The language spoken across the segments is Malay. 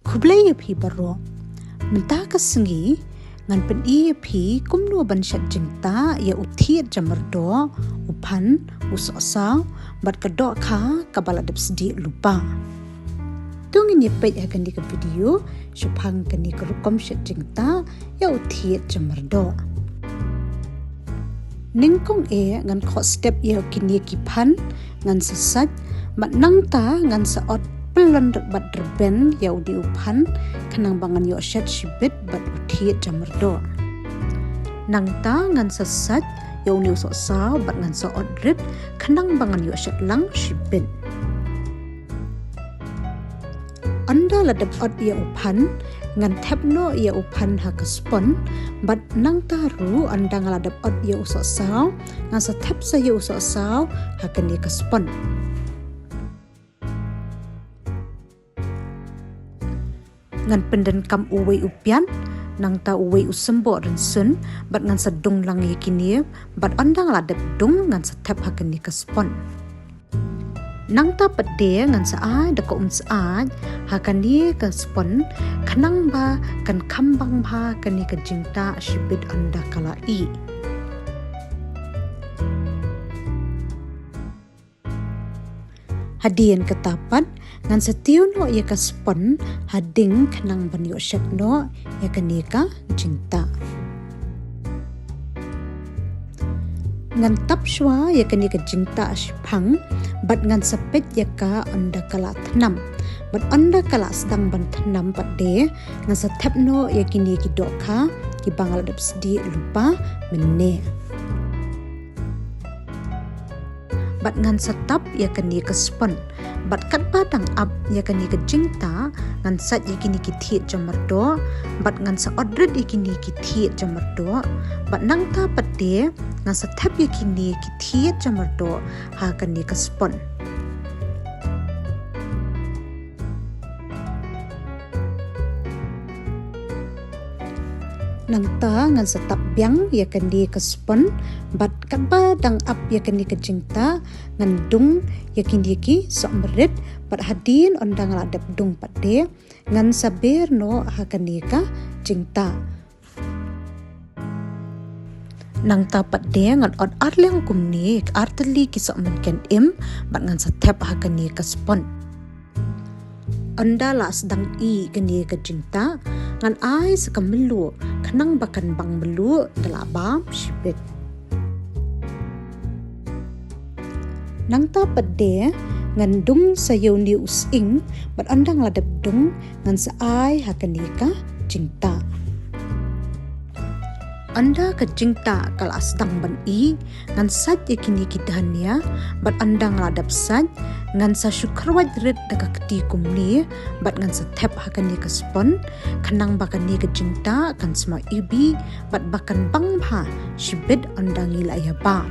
kublay phi baro menta ka sengi ngan pen phi kumno ban shat jingta ya uthiat jamardo upan usosa bat kadok kha kabaladap sedi lupa tungin yepet akan di video supang kani kerukom shat jingta ya uthiat jamardo ningkong ngan kho step ya kini kipan ngan sesat mat nangta ngan saot pelon bat derben ya udi upan kanang bangan yo shat shibit bat uthiat jamardo nangta ngan sesat ya uni usok saw bat ngan saot rit kanang bangan yo shat lang shibit anda ladap ot ya upan ngan tepno ya upan hakaspon bat nang taru anda ngaladap ot ya usok saw ngan sa tep sa ya usok saw hakan ya kaspon ngan penden kam uwei upian nang ta uwei usembo ren sun bat ngan sadung lang yakini bat anda ngaladap dung ngan sa tep hakan ya kaspon nang ta pede ngan sa da ko sa hakan ni ka spon kanang ba kan kambang ba kan ni ka jingta shibit anda kala hadian ketapat ngan setiu no ya ka spon hading kanang banyo syak no ya kan ni ka jingta ngan tap shwa ya kan ni ka jingta ashpang bat ngan sepet ya ka anda kala thnam bat anda kala sedang ban thnam pade ngan setep no ya kini ki dokha ki bangal dap sedi lupa menne bat ngan setap ya kini ka spon bat kat batang up ya kini ka jingta ngan sat ya kini ki thiet jamardo bat ngan sa odret ya kini ki thiet jamardo bat nang ta pade ngan setep ya kini ki thiet jamardo ha kini ka spon nang ta ngan setap biang ya kan di kaspon bat katba dang up ya kan di kejingta ngan dung ya kin di ki sok merit bat hadin ondang ladap dung pade ngan saber no ha kan di ka jingta nang ta pade ngan od arleng kumni arteli ki sok men ken im bat ngan setap ha kan di kaspon anda las dang kan di kejingta ngan ai sekamelu kanang bakan bang melu dalabam shibit nang ta pade ngan dung sayo ni using bat andang ladap dung ngan sa ai hakanika jingta anda ke jingta kala sedang ban ngan sat yakini kitahania bat andang ladap sat ngan sa syukrwat rit daga keti kumni bat ngan sa tep hakani ka spon kanang bakani ka jingta kan sma ibi bat bakan bangpha shibit andang ilaya ba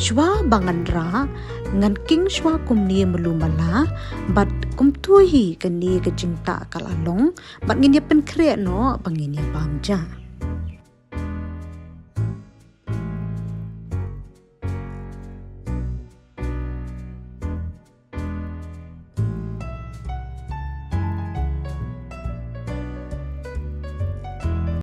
shwa bangandra ngan king shwa kumni melumala bat kumtuhi kani ka jingta kalalong bat nginya pen kre no banginya bangja